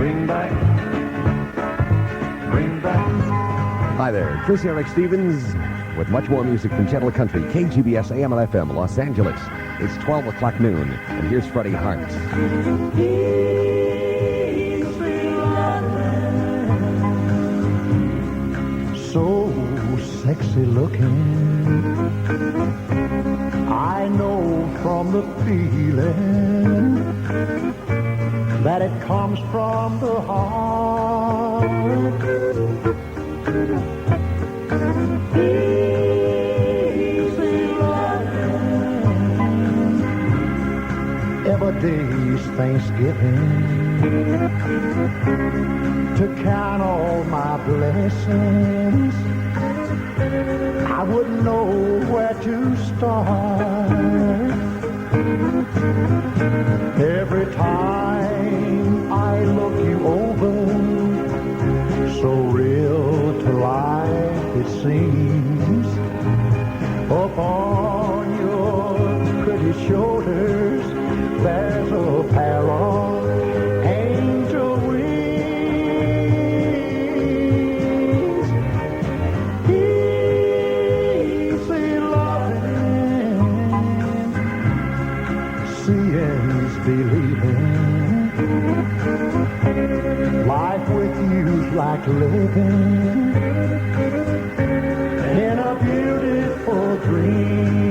Bring back. Hi there, Kris Erik Stevens with much more music from Gentle Country, KGBS AM and FM, Los Angeles. It's 12 o'clock noon, and here's Freddie Hart. So sexy looking, I know from the feeling that it comes from the heart. Easy loving, every day's Thanksgiving, to count all my blessings, I wouldn't know where to start. Every time I look you over, so real to life it seems, upon your pretty shoulders there's a pair of angel wings. Easy loving, seeing's believing. Life with you's like living in a beautiful dream.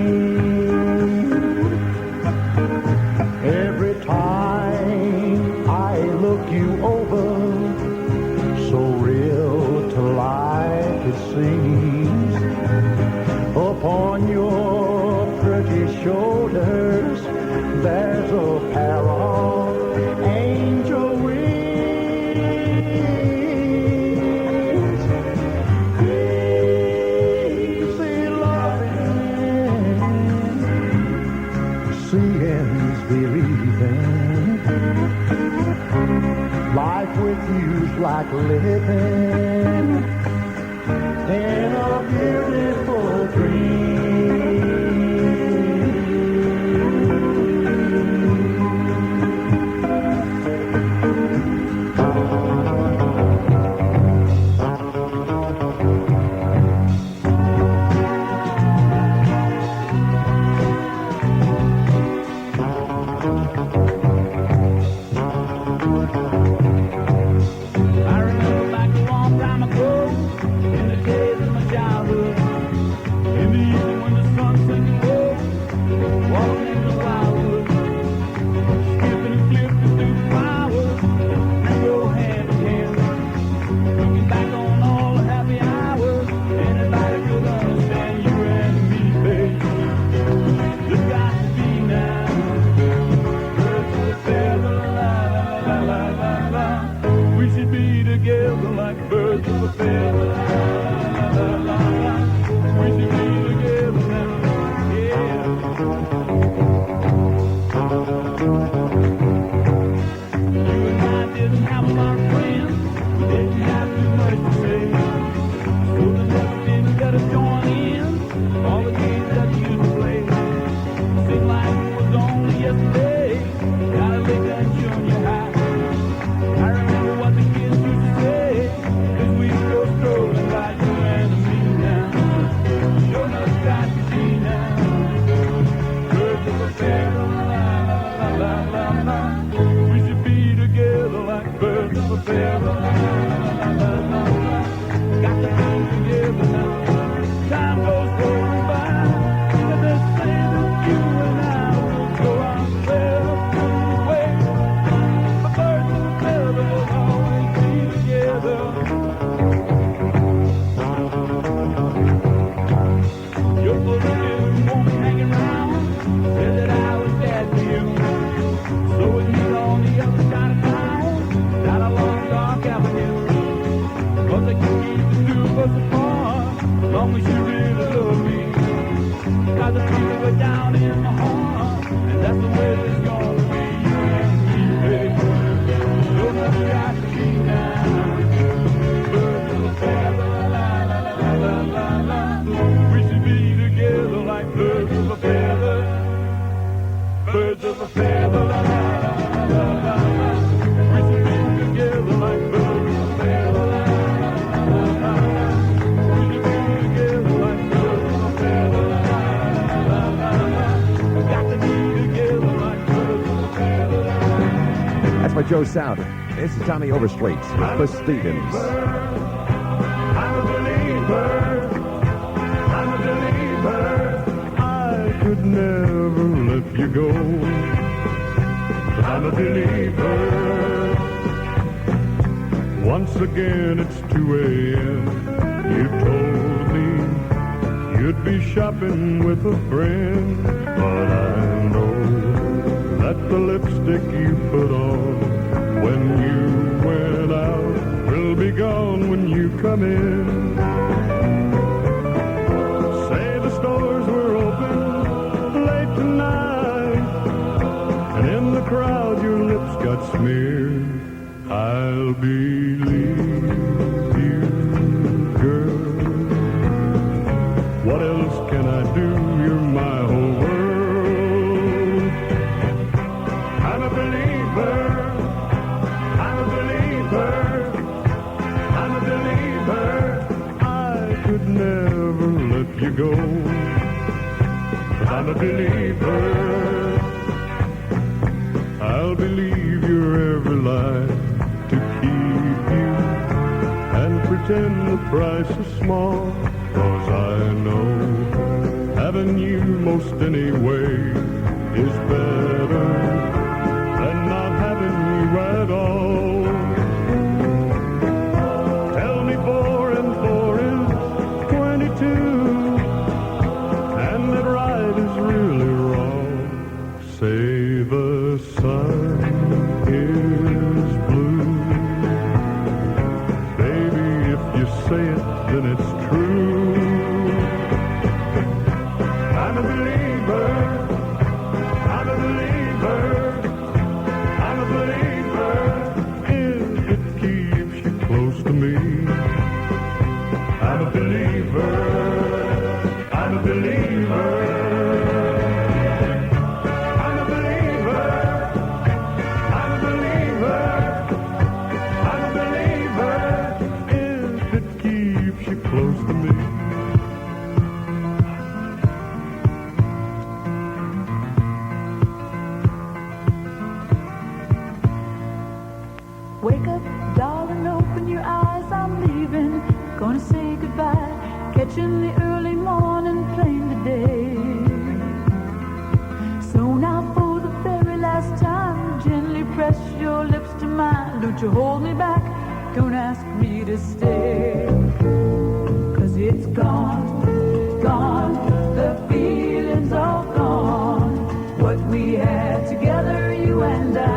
Every time I look you over, so real to life it seems, upon your pretty shoulders there's a pair of angel wings. Easy loving, seeing's believing. Life with you's like living in a beautiful dream. On the other side of town, got a long dark avenue. That's by Joe Sound. This is Tommy Overstreet with Kris Stevens. I'm a believer. I'm a believer. I could never let you go. I'm a believer. Once again, it's 2 a.m. You told me you'd be shopping with a friend, but I know that the lipstick you put on when you went out will be gone when you come in. Say the stores were open late tonight, and in the crowd your lips got smeared. I'll believe you, girl. What else can I do? You're my whole world. I'm a believer. I'm a believer. I'm a believer. I could never let you go. But I'm a believer. I'll believe your every lie to keep you and pretend the price is small, 'cause I know having you most anyway is better than not having you at all. Tell me 4 and 4 is 22, and that right is really wrong. Say the sun is blue. Baby, if you say it, then it's true. I'm a believer. I'm a believer. I'm a believer. If it keeps you close to me. I'm a believer. I'm a believer. Wake up, darling, open your eyes, I'm leaving. Gonna say goodbye, catching the early morning plane today. So now for the very last time, gently press your lips to mine. Don't you hold me back, don't ask me to stay. 'Cause it's gone, gone, the feeling's all gone. What we had together, you and I.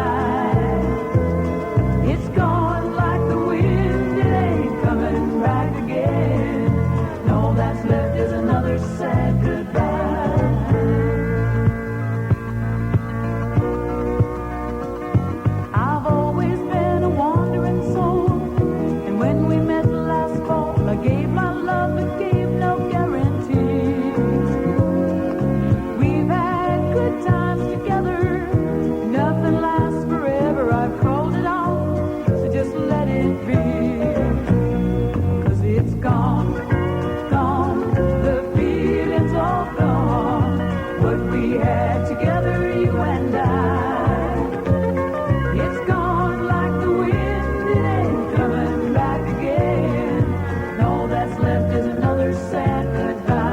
It's gone like the wind, it ain't coming back again. And all that's left is another sad goodbye. I've always been a wandering soul, and when we met last fall, I gave my love but gave no guarantees. We've had good times together, nothing lasts forever. I've called it off, just let it be. 'Cause it's gone, gone, the feeling's all gone. What we had together, you and I. It's gone like the wind, it ain't coming back again. And all that's left is another sad goodbye.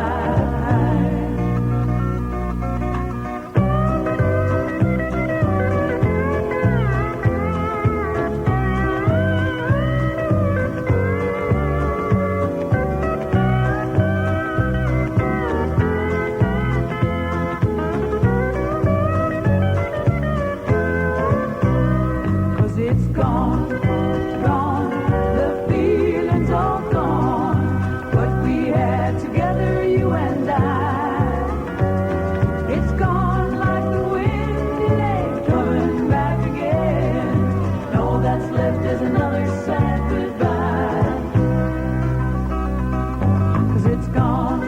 It's gone, gone, the feeling's all gone. What we had together, you and I. It's gone like the wind, it ain't coming back again. And all that's left is another sad goodbye. 'Cause it's gone,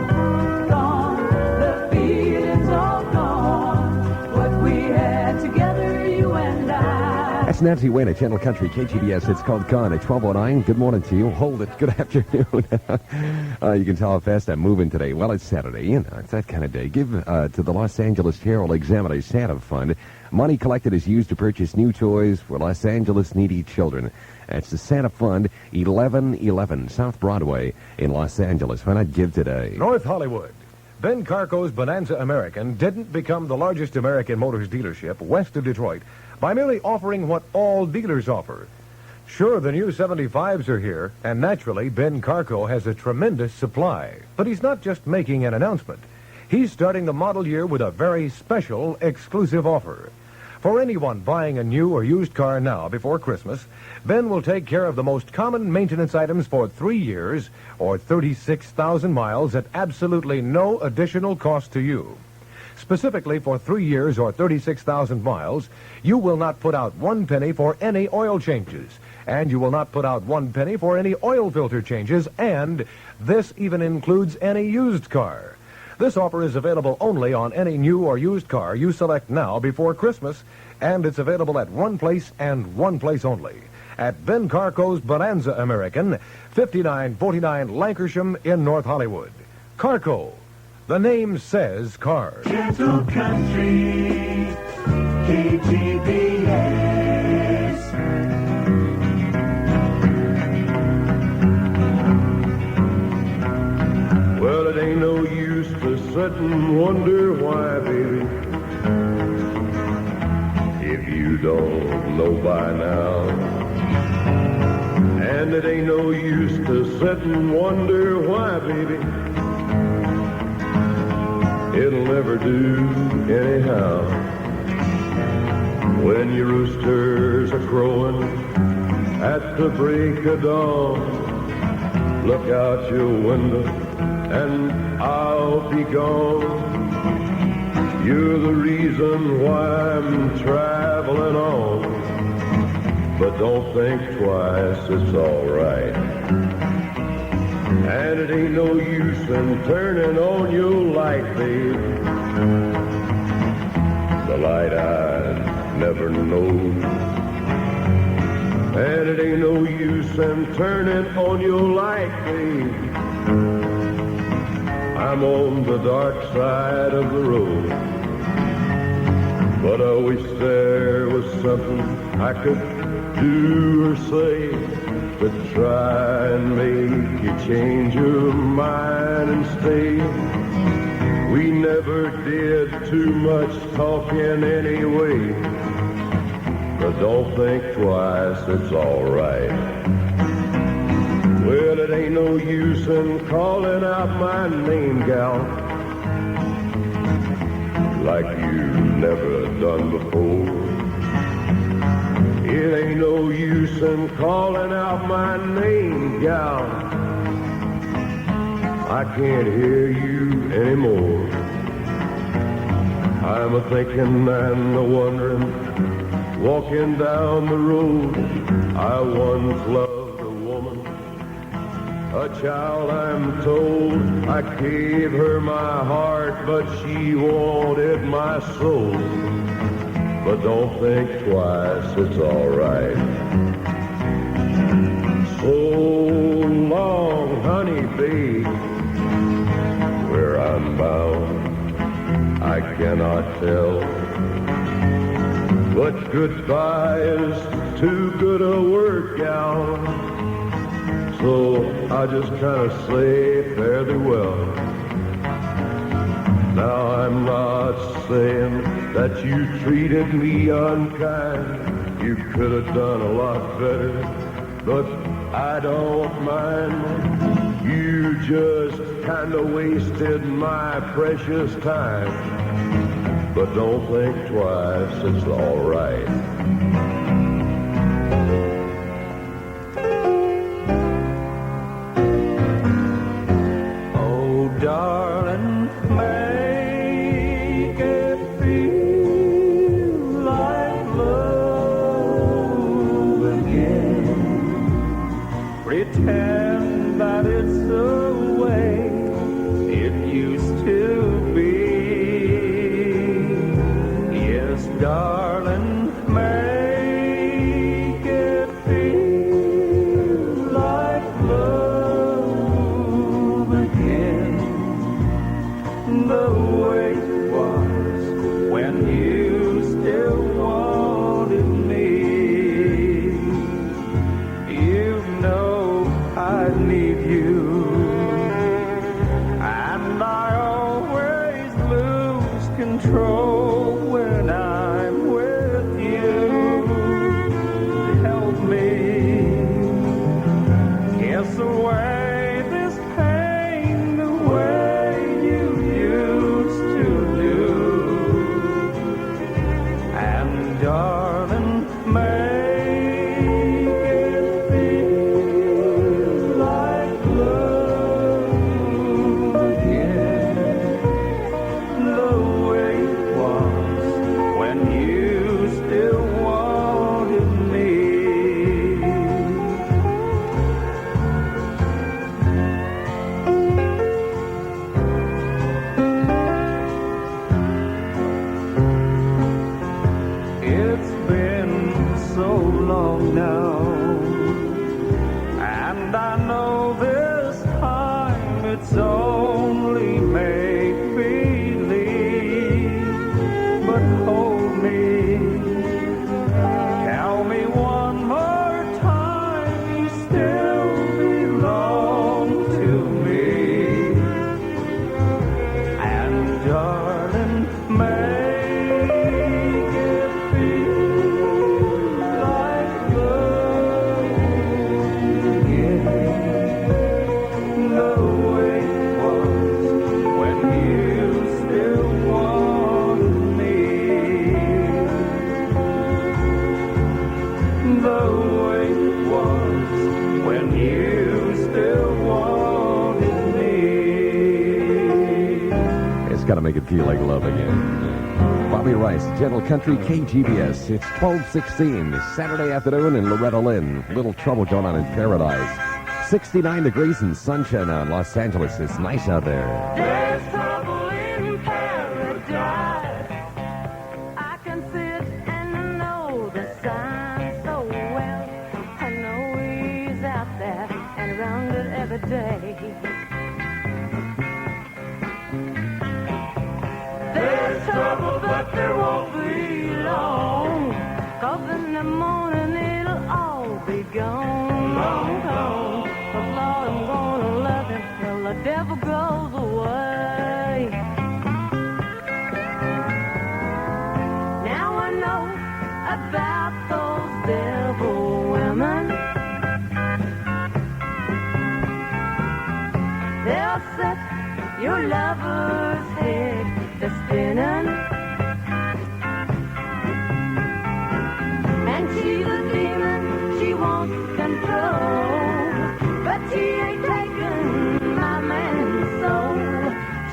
gone, the feeling's all gone. What we had together, you and I. Nancy Wayne at Channel Country, KGBS. It's called Gone at 12:09. Good morning to you. Hold it. Good afternoon. You can tell how fast I'm moving today. Well, it's Saturday. You know, it's that kind of day. Give to the Los Angeles Herald-Examiner Santa Fund. Money collected is used to purchase new toys for Los Angeles needy children. That's the Santa Fund, 1111 South Broadway in Los Angeles. Why not give today? North Hollywood. Ben Carco's Bonanza American didn't become the largest American Motors dealership west of Detroit by merely offering what all dealers offer. Sure, the new 75s are here, and naturally, Ben Carco has a tremendous supply. But he's not just making an announcement. He's starting the model year with a very special, exclusive offer. For anyone buying a new or used car now before Christmas, Ben will take care of the most common maintenance items for 3 years or 36,000 miles at absolutely no additional cost to you. Specifically for 3 years or 36,000 miles, you will not put out 1 penny for any oil changes, and you will not put out 1 penny for any oil filter changes, and this even includes any used car. This offer is available only on any new or used car you select now before Christmas, and it's available at one place and one place only. At Ben Carco's Bonanza American, 5949 Lankershim in North Hollywood. Carco. The name says cars. Gentle Country, KGBS. Well, it ain't no use to sit and wonder why, baby. If you don't know by now. And it ain't no use to sit and wonder why, baby. It'll never do anyhow. When your roosters are crowing at the break of dawn, look out your window and I'll be gone. You're the reason why I'm traveling on. But don't think twice, it's all right. And it ain't no use in turning on your light, babe. The light I never know. And it ain't no use in turning on your light, babe. I'm on the dark side of the road. But I wish there was something I could do or say to try and make you change your mind and stay. We never did too much talking anyway. But don't think twice, it's all right. Well, it ain't no use in calling out my name, gal, like you never done before. It ain't no use in calling out my name, gal. I can't hear you anymore. I'm a-thinking and a-wondering, walking down the road. I once loved a woman, a child I'm told. I gave her my heart, but she wanted my soul. But don't think twice, it's all right. So long, honey, babe. Where I'm bound, I cannot tell. But goodbye is too good a word, gal. So I just kind of say fare thee well. Now I'm not saying that you treated me unkind. You could have done a lot better, but I don't mind. You just kind of wasted my precious time. But don't think twice, it's all right. Oh, darling, make it feel like love again. Pretend that it's the way it used to be. Yes, darling, make long now. And I know this time it's only make-believe. But hold me, tell me one more time you still belong to me. And darling, make it feel like love again, the way it was when you still wanted me, the way it was when you still wanted me. It's got to make it feel like love again. Bobby Rice, Gentle Country, KGBS. It's 12:16, Saturday afternoon in Loretta Lynn. Little trouble going on in Paradise. 69 degrees and sunshine on Los Angeles. It's nice out there. There's trouble in paradise. I can sit and know the sign so well. I know he's out there and around it every day. There's trouble, but there won't be long. 'Cause in the morning it'll all be gone, gone, gone. 'Cause Lord, I'm gonna love him till the devil goes away. Now I know about those devil women. They'll set your lover's head to spinning. And she's a demon, she wants control. But she ain't taking my man's soul.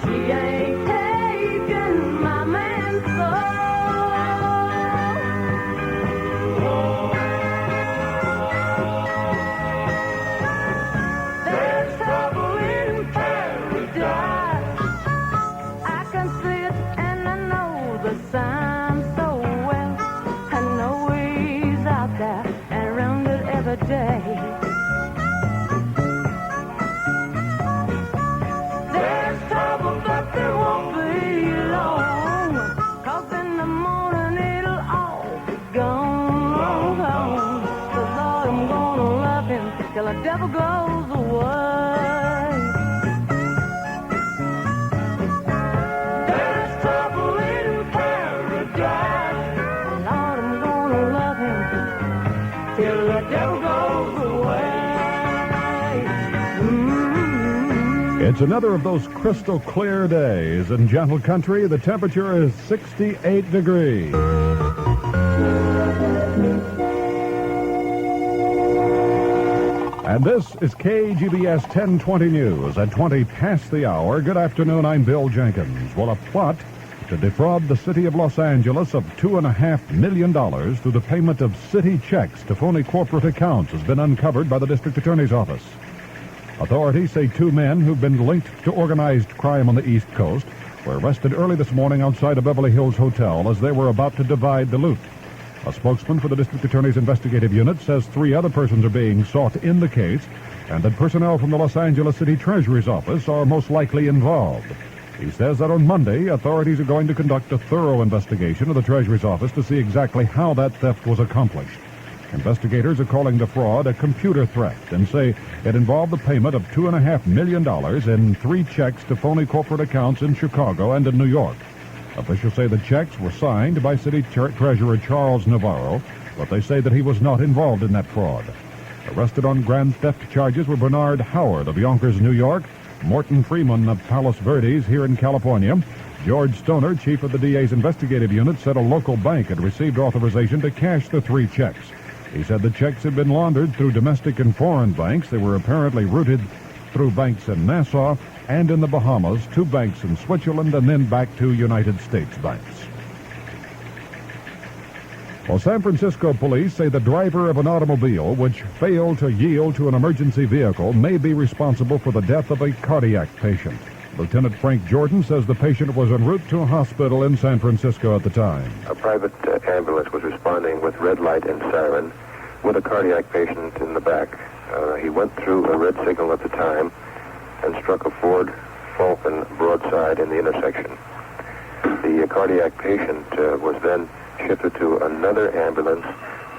She ain't taking my man's soul. There's trouble in paradise. I can see it and I know the sign so well. I know he's out there and around it every day. There's trouble, but there won't be long. 'Cause in the morning it'll all be gone, gone, gone. 'Cause Lord, I'm gonna love him till the devil goes away. There's trouble in paradise. Lord, I'm gonna love him till the devil goes away. It's another of those crystal clear days in Gentle Country. The temperature is 68 degrees. And this is KGBS 1020 News at 20 past the hour. Good afternoon, I'm Bill Jenkins. Well, a plot to defraud the city of Los Angeles of $2.5 million through the payment of city checks to phony corporate accounts has been uncovered by the district attorney's office. Authorities say two men who've been linked to organized crime on the East Coast were arrested early this morning outside a Beverly Hills hotel as they were about to divide the loot. A spokesman for the district attorney's investigative unit says three other persons are being sought in the case and that personnel from the Los Angeles City Treasurer's office are most likely involved. He says that on Monday, authorities are going to conduct a thorough investigation of the Treasurer's office to see exactly how that theft was accomplished. Investigators are calling the fraud a computer theft and say it involved the payment of $2.5 million in three checks to phony corporate accounts in Chicago and in New York. Officials say the checks were signed by City Treasurer Charles Navarro, but they say that he was not involved in that fraud. Arrested on grand theft charges were Bernard Howard of Yonkers, New York, Morton Freeman of Palos Verdes here in California. George Stoner, chief of the DA's investigative unit, said a local bank had received authorization to cash the three checks. He said the checks had been laundered through domestic and foreign banks. They were apparently routed through banks in Nassau and in the Bahamas, two banks in Switzerland, and then back to United States banks. Well, San Francisco police say the driver of an automobile which failed to yield to an emergency vehicle may be responsible for the death of a cardiac patient. Lieutenant Frank Jordan says the patient was en route to a hospital in San Francisco at the time. A private ambulance was responding with red light and siren with a cardiac patient in the back. He went through a red signal at the time and struck a Ford Falcon broadside in the intersection. The cardiac patient was then shifted to another ambulance,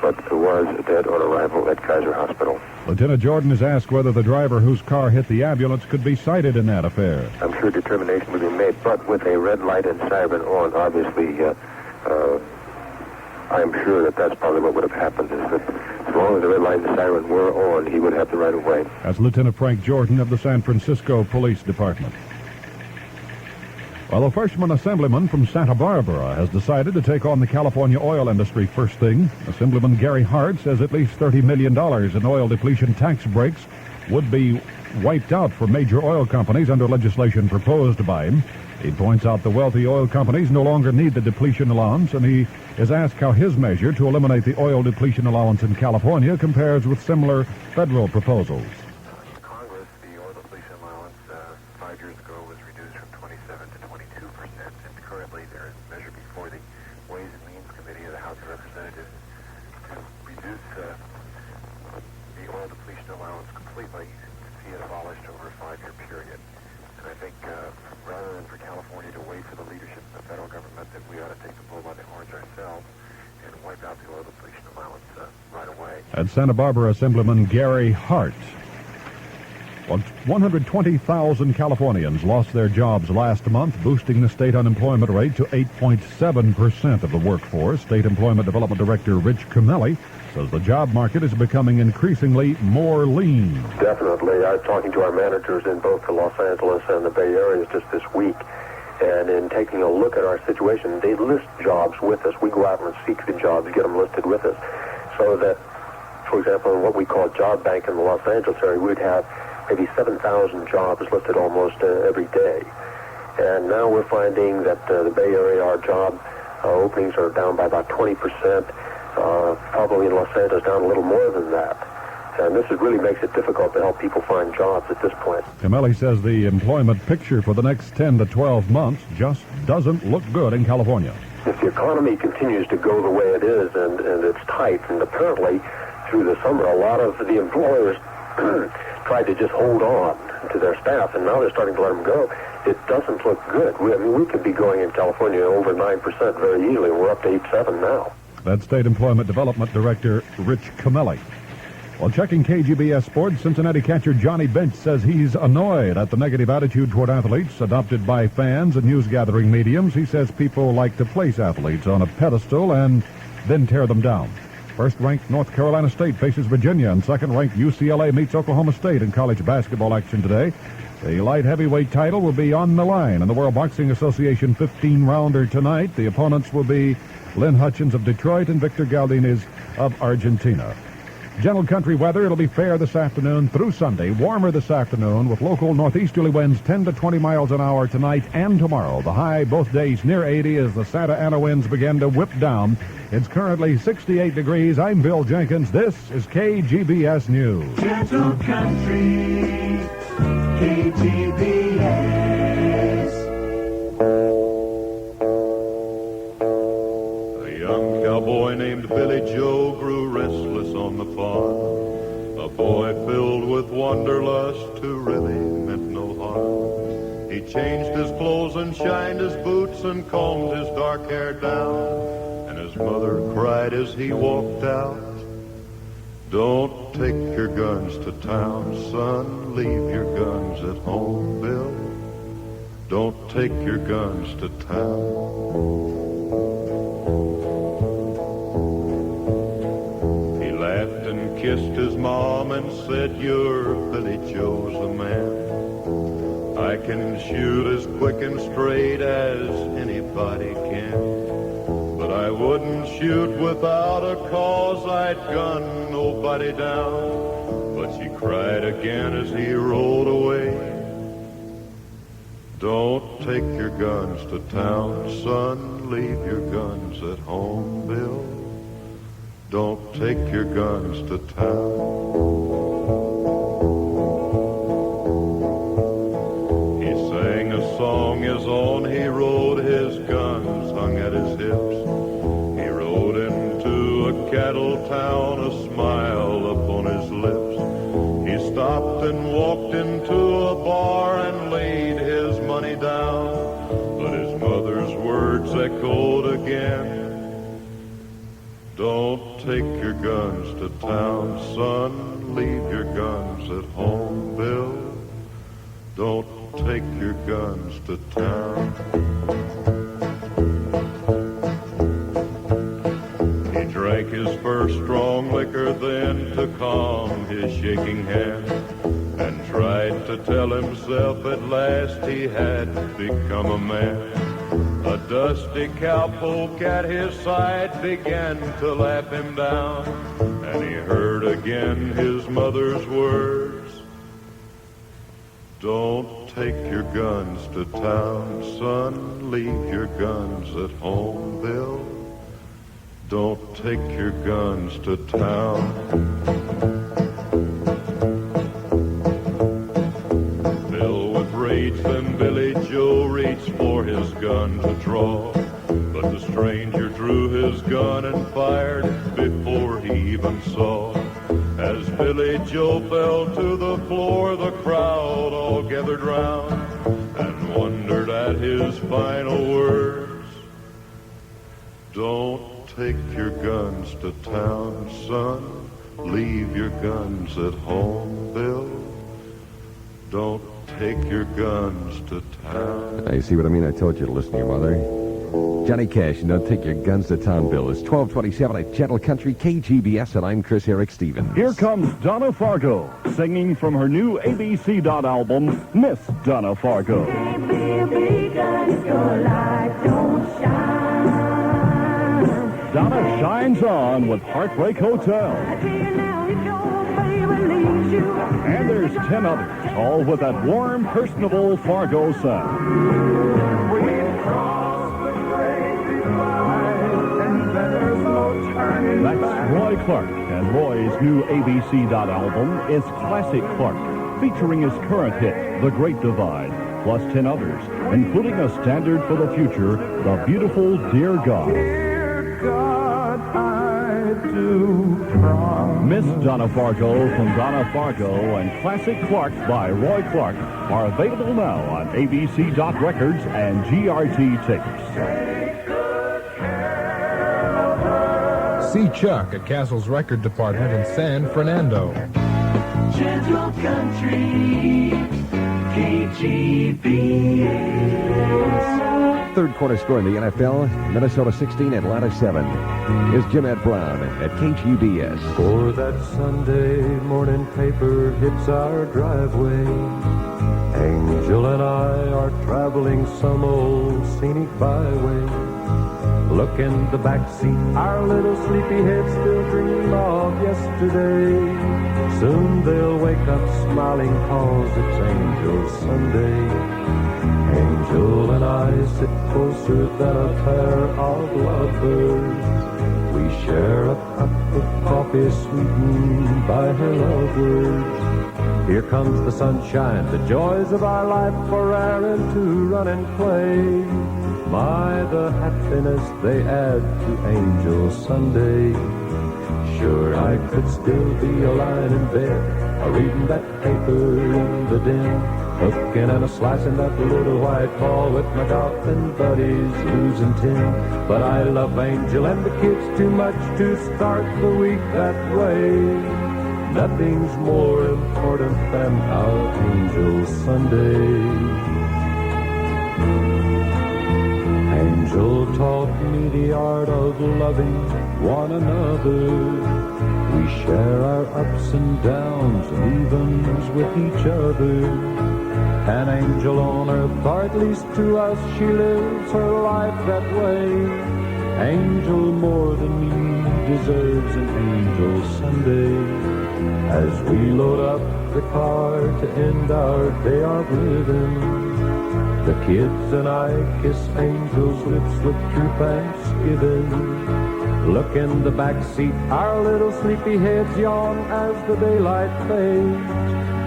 but was dead on arrival at Kaiser Hospital. Lieutenant Jordan is asked whether the driver whose car hit the ambulance could be cited in that affair. I'm sure determination will be made, but with a red light and siren on, obviously, I'm sure that that's probably what would have happened, is that as long as the red light and siren were on, he would have the right of way. That's Lieutenant Frank Jordan of the San Francisco Police Department. Well, a freshman assemblyman from Santa Barbara has decided to take on the California oil industry first thing. Assemblyman Gary Hart says at least $30 million in oil depletion tax breaks would be wiped out for major oil companies under legislation proposed by him. He points out the wealthy oil companies no longer need the depletion allowance, and he is asked how his measure to eliminate the oil depletion allowance in California compares with similar federal proposals. Congress, the oil depletion allowance 5 years ago was reduced from 27 to 22%, and currently there is a measure before the Ways and Means Committee of the House of Representatives to reduce the oil depletion allowance completely, to see it abolished over a 5-year period. And I think rather than for California to wait for the leadership of the federal government, that we ought to take the bull by the horns ourselves and wipe out the oil depletion allowance right away. At Santa Barbara, Assemblyman Gary Hart. Well, 120,000 Californians lost their jobs last month, boosting the state unemployment rate to 8.7% of the workforce. State Employment Development Director Rich Camelli says the job market is becoming increasingly more lean. Definitely. I was talking to our managers in both the Los Angeles and the Bay Areas just this week, and in taking a look at our situation, they list jobs with us. We go out and seek the jobs, get them listed with us, so that, for example, in what we call Job Bank in the Los Angeles area, we'd have maybe 7,000 jobs listed almost every day. And now we're finding that the Bay Area, our job openings are down by about 20%, probably in Los Angeles down a little more than that. And this really makes it difficult to help people find jobs at this point. Camelli says the employment picture for the next 10 to 12 months just doesn't look good in California. If the economy continues to go the way it is, and it's tight, and apparently through the summer a lot of the employers tried to just hold on to their staff, and now they're starting to let them go, it doesn't look good. We could be going in California over 9% very easily. We're up to 8.7 now. That's State Employment Development Director Rich Camelli. While checking KGBS Sports, Cincinnati catcher Johnny Bench says he's annoyed at the negative attitude toward athletes adopted by fans and news-gathering mediums. He says people like to place athletes on a pedestal and then tear them down. First-ranked North Carolina State faces Virginia, and second-ranked UCLA meets Oklahoma State in college basketball action today. The light heavyweight title will be on the line in the World Boxing Association 15-rounder tonight. The opponents will be Lynn Hutchins of Detroit and Victor Galdines of Argentina. Gentle country weather. It'll be fair this afternoon through Sunday. Warmer this afternoon with local northeasterly winds 10 to 20 miles an hour tonight and tomorrow. The high both days near 80 as the Santa Ana winds begin to whip down. It's currently 68 degrees. I'm Bill Jenkins. This is KGBS News. Gentle country, KGBS. A young cowboy named Billy Joe grew restless on the farm. A boy filled with wanderlust who really meant no harm. He changed his clothes and shined his boots and combed his dark hair down. And his mother cried as he walked out, "Don't take your guns to town, son. Leave your guns at home, Bill. Don't take your guns to town." Kissed his mom and said, "You're Billy Joe's the man. I can shoot as quick and straight as anybody can. But I wouldn't shoot without a cause. I'd gun nobody down." But she cried again as he rolled away, "Don't take your guns to town, son. Leave your guns at home, Bill. Don't take your guns to town." He sang a song his own. He rode, his guns hung at his hips. He rode into a cattle town, a smile walked into a bar and laid his money down. But his mother's words echoed again. Don't take your guns to town, son. Leave your guns at home, Bill. Don't take your guns to town. He drank his first strong liquor then to calm his shaking hand, and tried to tell himself at last he had become a man. A dusty cowpoke at his side began to laugh him down, and he heard again his mother's words. Don't take your guns to town, son. Leave your guns at home, Bill. Don't take your guns to town. Bill with rage, then Billy Joe reached for his gun to draw. But the stranger drew his gun and fired before he even saw. As Billy Joe fell to the floor, the crowd all gathered round and wondered at his final words. Don't take your guns to town, son. Leave your guns at home, Bill. Don't take your guns to town. Now, you see what I mean? I told you to listen to your mother. Johnny Cash, and don't take your guns to town, Bill. It's 12:27 at Gentle Country, KGBS, and I'm Kris Erik Stevens. Here comes Donna Fargo, singing from her new ABC album, Miss Donna Fargo. Can't be a beacon if your light don't shine. Donna shines on with Heartbreak Hotel. I tell you now, if your baby leaves you, And there's 10 others, all with that warm, personable Fargo sound. We crossed the great divide, and there's no turning That's back. Roy Clark, and Roy's new ABC album is Classic Clark, featuring his current hit, The Great Divide, plus 10 others, including a standard for the future, The Beautiful Dear God. Dear God, I do promise. Miss Donna Fargo from Donna Fargo and Classic Clark by Roy Clark are available now on ABC.Records and GRT tapes. See Chuck at Castle's Record Department in San Fernando. Gentle Country, KGBS. Third quarter score in the NFL, Minnesota 16, Atlanta 7. Here's Jim Ed Brown at KGBS. For that Sunday morning paper hits our driveway, Angel and I are traveling some old scenic byway. Look in the back seat, our little sleepy heads still dream of yesterday. Soon they'll wake up smiling 'cause it's Angel Sunday. Angel and I sit closer than a pair of lovers. We share a cup of coffee sweetened by her love words. Here comes the sunshine, the joys of our life are raring to run and play. My, the happiness they add to Angel Sunday. Sure, I could still be a lying in bed, reading that paper in the den, hooking and a slicing that little white ball with my golfing buddies, losing 10. But I love Angel and the kids too much to start the week that way. Nothing's more important than our Angel Sunday. Angel taught me the art of loving one another. We share our ups and downs and evens with each other. An angel on earth, or at least to us, she lives her life that way. Angel more than me deserves an Angel Sunday. As we load up the car to end our day of living, the kids and I kiss Angel's lips with true thanksgiving. Look in the back seat, our little sleepy heads yawn as the daylight fades.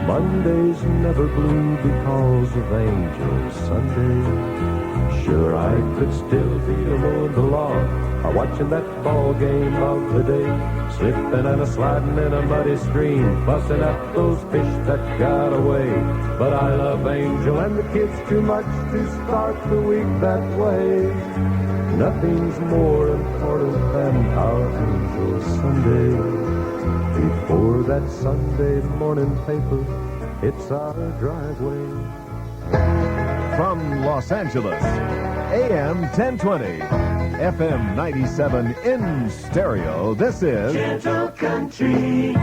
Mondays never blue because of Angel Sunday. Sure, I could still be alone the lawn, are watching that ball game of the day, slipping and a-sliding in a muddy stream, fussing at those fish that got away. But I love Angel and the kids too much to start the week that way. Nothing's more important than our Angel Sunday. Before that Sunday morning paper hits our driveway. From Los Angeles, AM 1020, FM 97 in stereo, this is Gentle Country.